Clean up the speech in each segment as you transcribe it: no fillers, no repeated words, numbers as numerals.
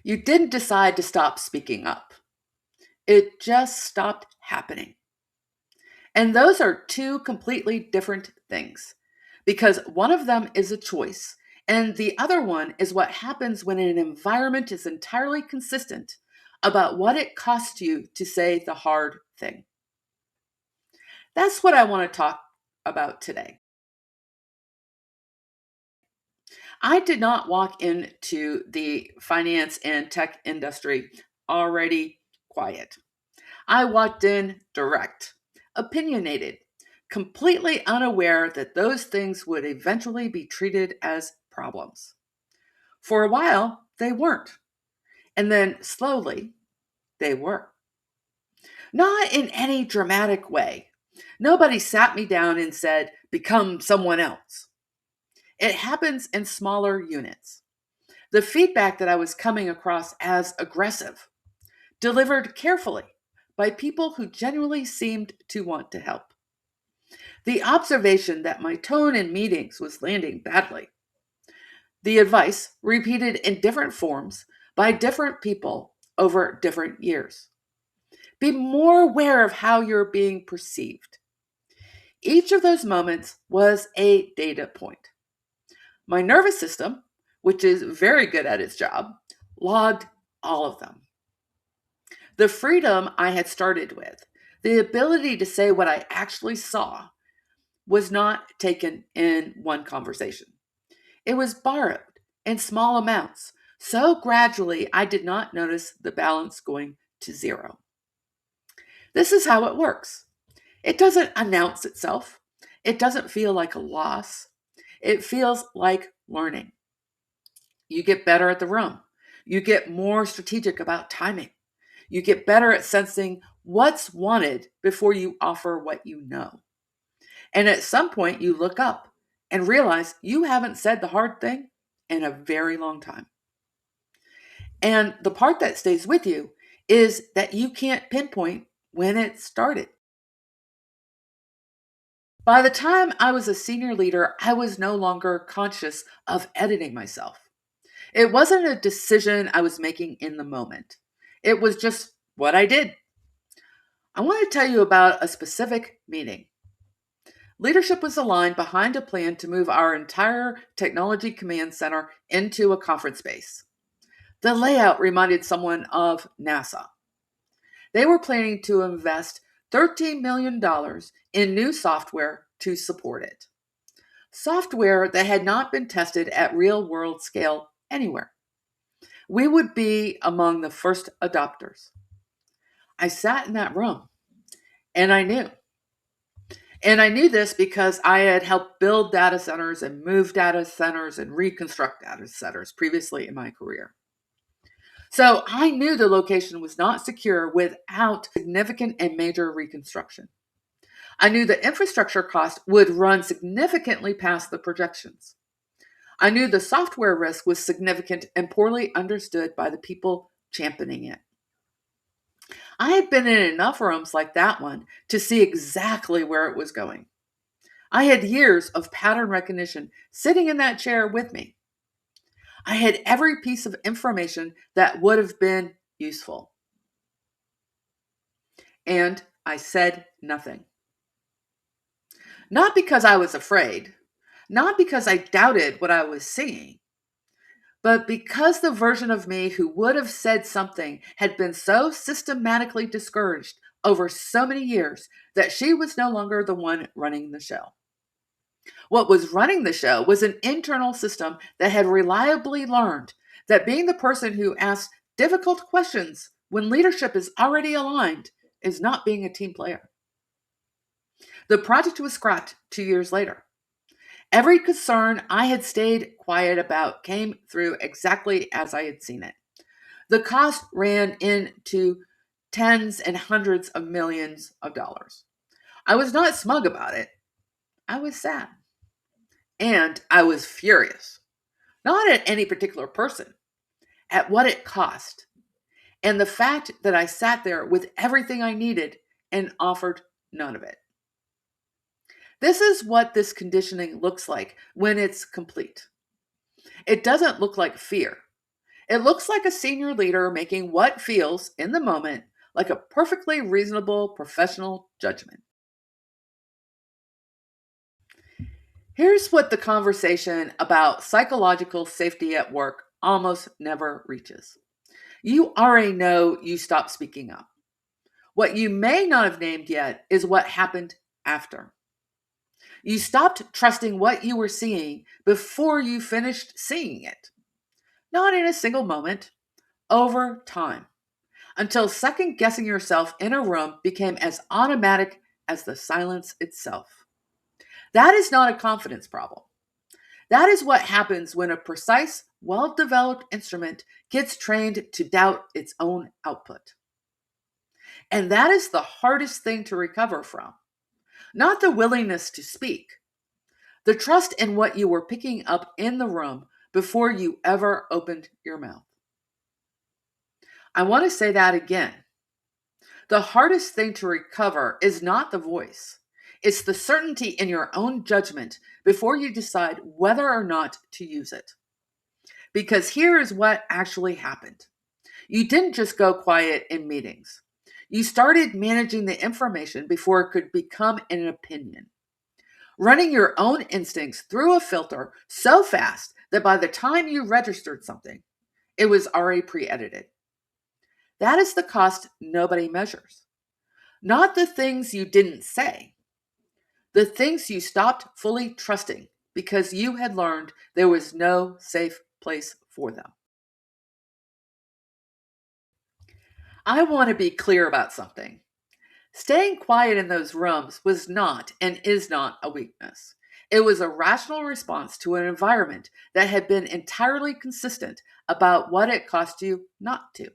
You didn't decide to stop speaking up. It just stopped happening. And those are two completely different things because one of them is a choice, and the other one is what happens when an environment is entirely consistent about what it costs you to say the hard thing. That's what I want to talk about today. I did not walk into the finance and tech industry already quiet. I walked in direct, opinionated, completely unaware that those things would eventually be treated as problems. For a while, they weren't. And then slowly, they were. Not in any dramatic way. Nobody sat me down and said, become someone else. It happens in smaller units. The feedback that I was coming across as aggressive, delivered carefully by people who genuinely seemed to want to help. The observation that my tone in meetings was landing badly. The advice repeated in different forms by different people over different years. Be more aware of how you're being perceived. Each of those moments was a data point. My nervous system, which is very good at its job, logged all of them. The freedom I had started with, the ability to say what I actually saw, was not taken in one conversation. It was borrowed in small amounts, so gradually I did not notice the balance going to zero. This is how it works. It doesn't announce itself. It doesn't feel like a loss. It feels like learning. You get better at the room. You get more strategic about timing. You get better at sensing what's wanted before you offer what you know. And at some point, you look up and realize you haven't said the hard thing in a very long time. And the part that stays with you is that you can't pinpoint when it started. By the time I was a senior leader, I was no longer conscious of editing myself. It wasn't a decision I was making in the moment. It was just what I did. I want to tell you about a specific meeting. Leadership was aligned behind a plan to move our entire technology command center into a conference space. The layout reminded someone of NASA. They were planning to invest $13 million in new software to support it. Software that had not been tested at real world scale anywhere. We would be among the first adopters. I sat in that room and I knew. And I knew this because I had helped build data centers and move data centers and reconstruct data centers previously in my career. So I knew the location was not secure without significant and major reconstruction. I knew the infrastructure cost would run significantly past the projections. I knew the software risk was significant and poorly understood by the people championing it. I had been in enough rooms like that one to see exactly where it was going. I had years of pattern recognition sitting in that chair with me. I had every piece of information that would have been useful. And I said nothing. Not because I was afraid, not because I doubted what I was seeing, but because the version of me who would have said something had been so systematically discouraged over so many years that she was no longer the one running the show. What was running the show was an internal system that had reliably learned that being the person who asks difficult questions when leadership is already aligned is not being a team player. The project was scrapped 2 years later. Every concern I had stayed quiet about came through exactly as I had seen it. The cost ran into tens and hundreds of millions of dollars. I was not smug about it. I was sad. And I was furious. Not at any particular person, at what it cost. And the fact that I sat there with everything I needed and offered none of it. This is what this conditioning looks like when it's complete. It doesn't look like fear. It looks like a senior leader making what feels, in the moment, like a perfectly reasonable professional judgment. Here's what the conversation about psychological safety at work almost never reaches. You already know you stopped speaking up. What you may not have named yet is what happened after. You stopped trusting what you were seeing before you finished seeing it. Not in a single moment, over time, until second guessing yourself in a room became as automatic as the silence itself. That is not a confidence problem. That is what happens when a precise, well developed instrument gets trained to doubt its own output. And that is the hardest thing to recover from. Not the willingness to speak, the trust in what you were picking up in the room before you ever opened your mouth. I want to say that again. The hardest thing to recover is not the voice. It's the certainty in your own judgment before you decide whether or not to use it. Because here is what actually happened. You didn't just go quiet in meetings. You started managing the information before it could become an opinion. Running your own instincts through a filter so fast that by the time you registered something, it was already pre-edited. That is the cost nobody measures. Not the things you didn't say, the things you stopped fully trusting because you had learned there was no safe place for them. I want to be clear about something. Staying quiet in those rooms was not and is not a weakness. It was a rational response to an environment that had been entirely consistent about what it cost you not to.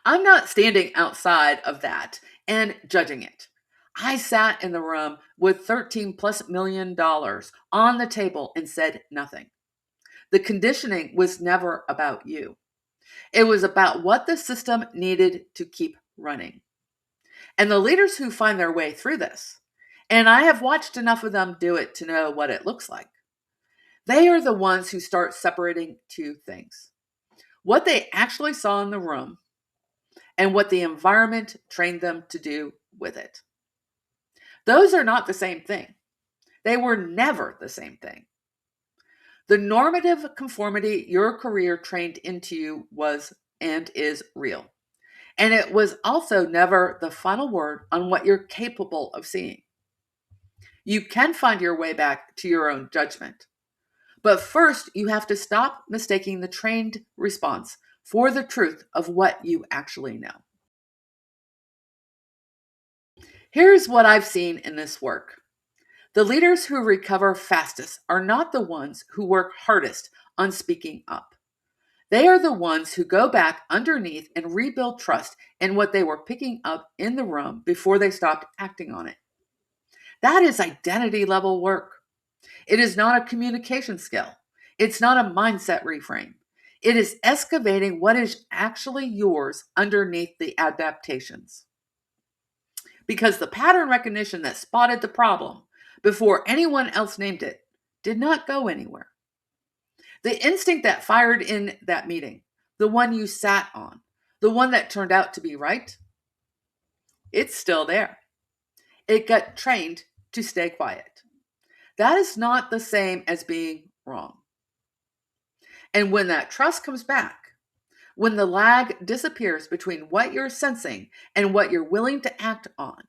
I'm not standing outside of that and judging it. I sat in the room with $13+ million on the table and said nothing. The conditioning was never about you. It was about what the system needed to keep running. And the leaders who find their way through this, and I have watched enough of them do it to know what it looks like, they are the ones who start separating two things: what they actually saw in the room and what the environment trained them to do with it. Those are not the same thing. They were never the same thing. The normative conformity your career trained into you was and is real. And it was also never the final word on what you're capable of seeing. You can find your way back to your own judgment. But first, you have to stop mistaking the trained response for the truth of what you actually know. Here's what I've seen in this work. The leaders who recover fastest are not the ones who work hardest on speaking up. They are the ones who go back underneath and rebuild trust in what they were picking up in the room before they stopped acting on it. That is identity level work. It is not a communication skill. It's not a mindset reframe. It is excavating what is actually yours underneath the adaptations. Because the pattern recognition that spotted the problem before anyone else named it did not go anywhere. The instinct that fired in that meeting, the one you sat on, the one that turned out to be right, it's still there. It got trained to stay quiet. That is not the same as being wrong. And when that trust comes back, when the lag disappears between what you're sensing and what you're willing to act on,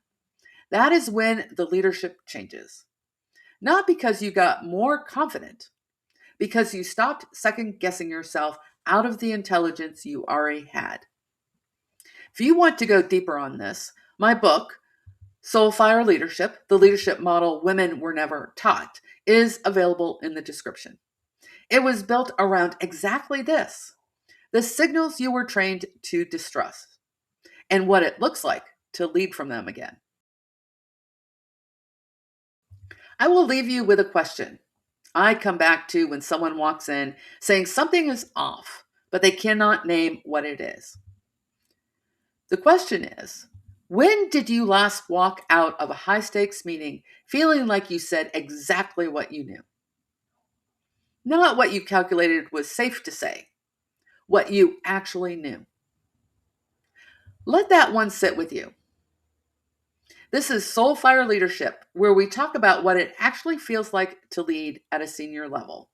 that is when the leadership changes. Not because you got more confident, because you stopped second guessing yourself out of the intelligence you already had. If you want to go deeper on this, my book, SoulFIRE Leadership, the leadership model women were never taught, is available in the description. It was built around exactly this: the signals you were trained to distrust and what it looks like to lead from them again. I will leave you with a question I come back to when someone walks in saying something is off, but they cannot name what it is. The question is, when did you last walk out of a high stakes meeting feeling like you said exactly what you knew? not what you calculated was safe to say, what you actually knew. Let that one sit with you. This is SoulFIRE Leadership, where we talk about what it actually feels like to lead at a senior level.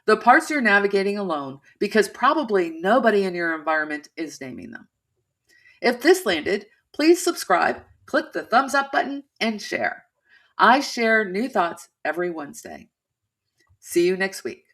The parts you're navigating alone, because probably nobody in your environment is naming them. If this landed, please subscribe, click the thumbs up button, and share. I share new thoughts every Wednesday. See you next week.